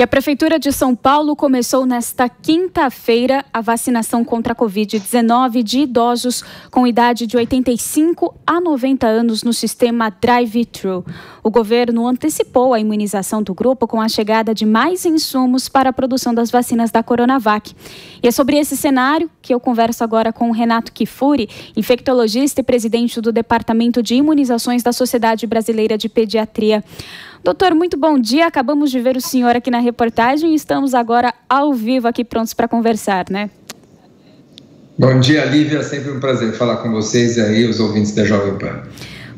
E a Prefeitura de São Paulo começou nesta quinta-feira a vacinação contra a Covid-19 de idosos com idade de 85 a 90 anos no sistema Drive-Thru. O governo antecipou a imunização do grupo com a chegada de mais insumos para a produção das vacinas da Coronavac. E é sobre esse cenário que eu converso agora com o Renato Kifuri, infectologista e presidente do Departamento de Imunizações da Sociedade Brasileira de Pediatria. Doutor, muito bom dia. Acabamos de ver o senhor aqui na reportagem e estamos agora ao vivo aqui prontos para conversar, né? Bom dia, Lívia. Sempre um prazer falar com vocês e aí, os ouvintes da Jovem Pan.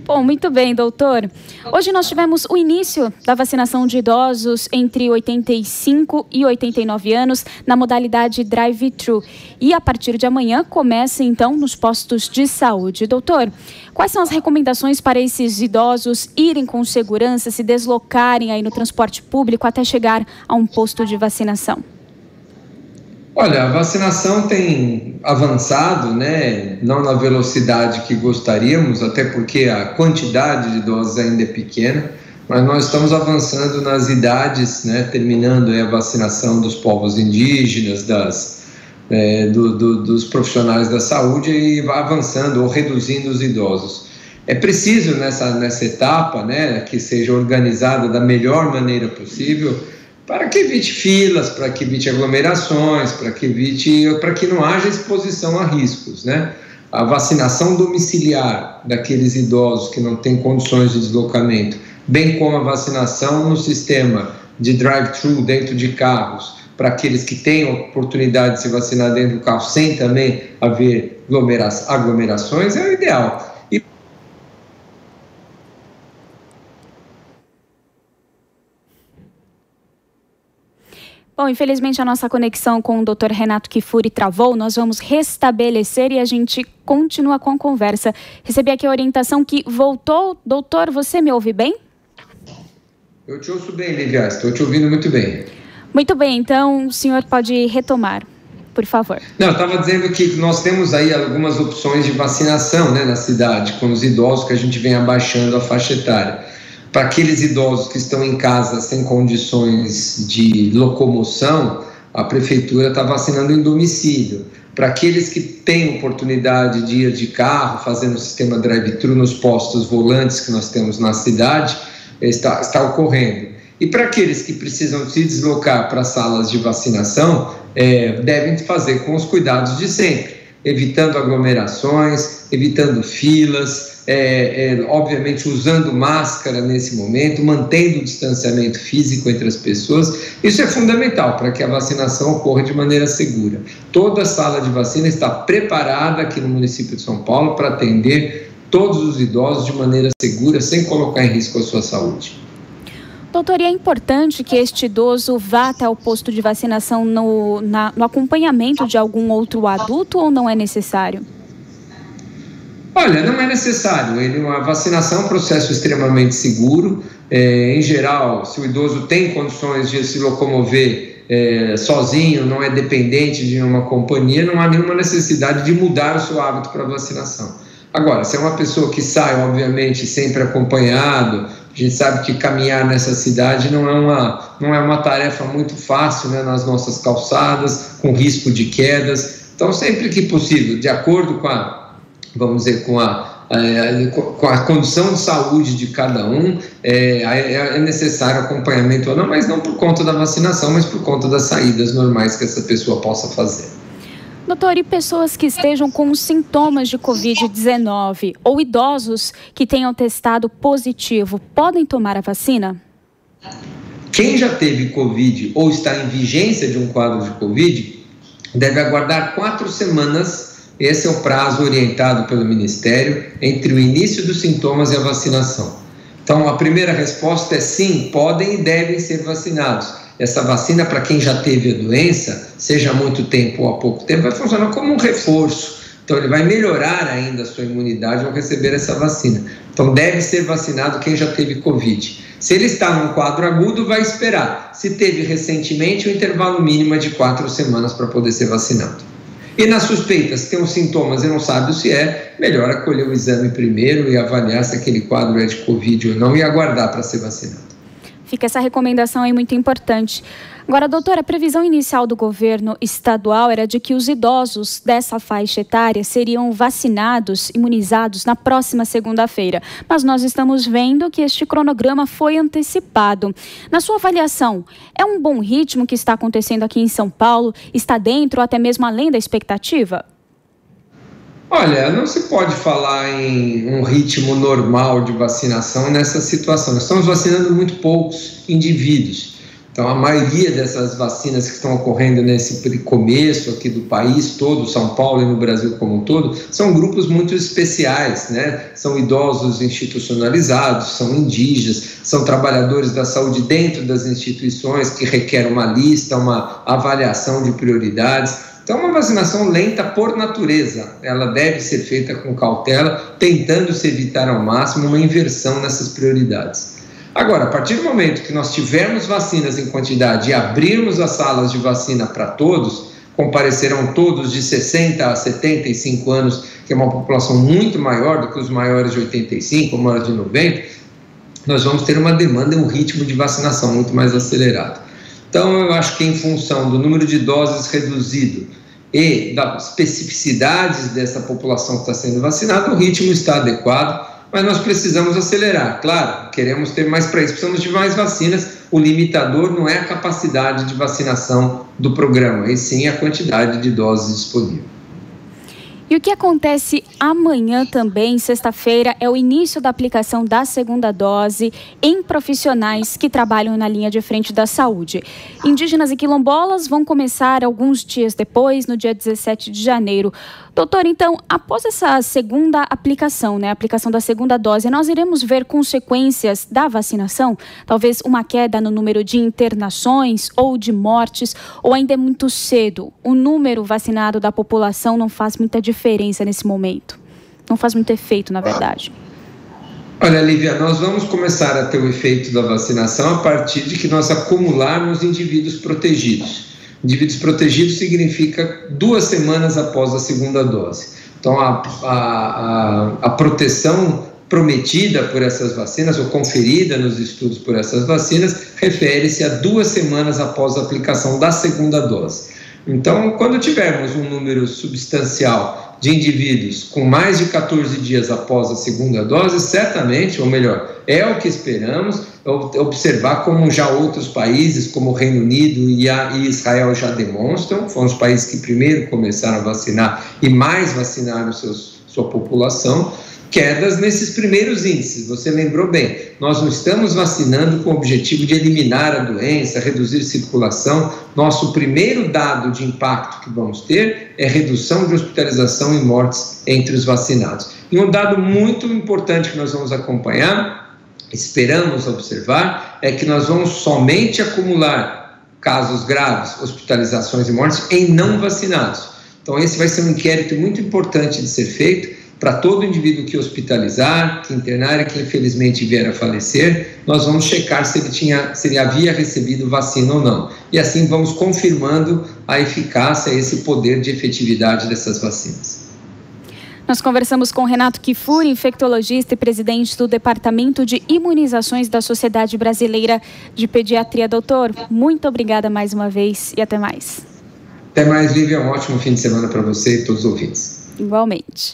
Bom, muito bem, doutor. Hoje nós tivemos o início da vacinação de idosos entre 85 e 89 anos na modalidade Drive-Thru. E a partir de amanhã começa, então, nos postos de saúde. Doutor, quais são as recomendações para esses idosos irem com segurança, se deslocarem aí no transporte público até chegar a um posto de vacinação? Olha, a vacinação tem avançado, né? Não na velocidade que gostaríamos, até porque a quantidade de doses ainda é pequena, mas nós estamos avançando nas idades, né? Terminando a vacinação dos povos indígenas, dos profissionais da saúde e avançando ou reduzindo os idosos. É preciso nessa etapa, né? Que seja organizada da melhor maneira possível, para que evite filas, para que evite aglomerações, para que não haja exposição a riscos, né? A vacinação domiciliar daqueles idosos que não têm condições de deslocamento, bem como a vacinação no sistema de drive-thru dentro de carros, para aqueles que têm oportunidade de se vacinar dentro do carro sem também haver aglomerações, é o ideal. Bom, infelizmente a nossa conexão com o Dr. Renato Kifuri travou, nós vamos restabelecer e a gente continua com a conversa. Recebi aqui a orientação que voltou. Doutor, você me ouve bem? Eu te ouço bem, Lívia, estou te ouvindo muito bem. Muito bem, então o senhor pode retomar, por favor. Não, eu estava dizendo que nós temos aí algumas opções de vacinação, né, na cidade, com os idosos que a gente vem abaixando a faixa etária. Para aqueles idosos que estão em casa sem condições de locomoção, a prefeitura está vacinando em domicílio. Para aqueles que têm oportunidade de ir de carro, fazendo o sistema drive-thru nos postos volantes que nós temos na cidade, está ocorrendo. E para aqueles que precisam se deslocar para salas de vacinação, devem fazer com os cuidados de sempre, evitando aglomerações, evitando filas, obviamente usando máscara nesse momento, mantendo o distanciamento físico entre as pessoas. Isso é fundamental para que a vacinação ocorra de maneira segura. Toda a sala de vacina está preparada aqui no município de São Paulo para atender todos os idosos de maneira segura, sem colocar em risco a sua saúde. Doutor, e é importante que este idoso vá até o posto de vacinação no acompanhamento de algum outro adulto ou não é necessário? Olha, não é necessário. A vacinação é um processo extremamente seguro. Em geral, se o idoso tem condições de se locomover sozinho, não é dependente de uma companhia, não há nenhuma necessidade de mudar o seu hábito para vacinação. Agora, se é uma pessoa que sai, obviamente, sempre acompanhado, a gente sabe que caminhar nessa cidade não é uma tarefa muito fácil, né, nas nossas calçadas, com risco de quedas. Então, sempre que possível, de acordo com a condição de saúde de cada um, é necessário acompanhamento ou não, mas não por conta da vacinação, mas por conta das saídas normais que essa pessoa possa fazer. Doutor, e pessoas que estejam com sintomas de Covid-19 ou idosos que tenham testado positivo, podem tomar a vacina? Quem já teve Covid ou está em vigência de um quadro de Covid deve aguardar 4 semanas. Esse é o prazo orientado pelo Ministério entre o início dos sintomas e a vacinação. Então, a primeira resposta é sim, podem e devem ser vacinados. Essa vacina, para quem já teve a doença, seja há muito tempo ou há pouco tempo, vai funcionar como um reforço. Então, ele vai melhorar ainda a sua imunidade ao receber essa vacina. Então, deve ser vacinado quem já teve Covid. Se ele está num quadro agudo, vai esperar. Se teve recentemente, o intervalo mínimo é de 4 semanas para poder ser vacinado. E nas suspeitas, se tem os sintomas e não sabe se é, melhor acolher o exame primeiro e avaliar se aquele quadro é de Covid ou não e aguardar para ser vacinado. Fica essa recomendação aí muito importante. Agora, doutora, a previsão inicial do governo estadual era de que os idosos dessa faixa etária seriam vacinados, imunizados na próxima segunda-feira. Mas nós estamos vendo que este cronograma foi antecipado. Na sua avaliação, é um bom ritmo que está acontecendo aqui em São Paulo? Está dentro ou até mesmo além da expectativa? Olha, não se pode falar em um ritmo normal de vacinação nessa situação. Nós estamos vacinando muito poucos indivíduos. Então, a maioria dessas vacinas que estão ocorrendo nesse começo aqui do país todo, São Paulo e no Brasil como um todo, são grupos muito especiais, né? São idosos institucionalizados, são indígenas, são trabalhadores da saúde dentro das instituições que requer uma lista, uma avaliação de prioridades. Então, uma vacinação lenta por natureza, ela deve ser feita com cautela, tentando se evitar ao máximo uma inversão nessas prioridades. Agora, a partir do momento que nós tivermos vacinas em quantidade e abrirmos as salas de vacina para todos, comparecerão todos de 60 a 75 anos, que é uma população muito maior do que os maiores de 85, ou maiores de 90, nós vamos ter uma demanda e um ritmo de vacinação muito mais acelerado. Então, eu acho que em função do número de doses reduzido e das especificidades dessa população que está sendo vacinada, o ritmo está adequado, mas nós precisamos acelerar. Claro, queremos ter mais para isso, precisamos de mais vacinas. O limitador não é a capacidade de vacinação do programa, e sim a quantidade de doses disponíveis. E o que acontece amanhã também, sexta-feira, é o início da aplicação da segunda dose em profissionais que trabalham na linha de frente da saúde. Indígenas e quilombolas vão começar alguns dias depois, no dia 17 de janeiro. Doutor, então, após essa segunda aplicação, a aplicação da segunda dose, nós iremos ver consequências da vacinação? Talvez uma queda no número de internações ou de mortes, ou ainda é muito cedo? O número vacinado da população não faz muita diferença nesse momento? Não faz muito efeito, na verdade. Olha, Lívia, nós vamos começar a ter o efeito da vacinação a partir de que nós acumularmos indivíduos protegidos. Indivíduos protegidos significa 2 semanas após a segunda dose. Então, a proteção prometida por essas vacinas, ou conferida nos estudos por essas vacinas, refere-se a 2 semanas após a aplicação da segunda dose. Então, quando tivermos um número substancial de indivíduos com mais de 14 dias após a segunda dose, certamente, ou melhor, é o que esperamos, observar como já outros países, como o Reino Unido e Israel já demonstram, foram os países que primeiro começaram a vacinar e mais vacinaram sua população, quedas nesses primeiros índices. Você lembrou bem, nós não estamos vacinando com o objetivo de eliminar a doença, reduzir circulação. Nosso primeiro dado de impacto que vamos ter é redução de hospitalização e mortes entre os vacinados. E um dado muito importante que nós vamos acompanhar, esperamos observar, é que nós vamos somente acumular casos graves, hospitalizações e mortes em não vacinados. Então esse vai ser um inquérito muito importante de ser feito. Para todo indivíduo que hospitalizar, que internar e que infelizmente vier a falecer, nós vamos checar se ele havia recebido vacina ou não. E assim vamos confirmando a eficácia e esse poder de efetividade dessas vacinas. Nós conversamos com Renato Kifuri, infectologista e presidente do Departamento de Imunizações da Sociedade Brasileira de Pediatria. Doutor, muito obrigada mais uma vez e até mais. Até mais, Lívia. Um ótimo fim de semana para você e todos os ouvintes. Igualmente.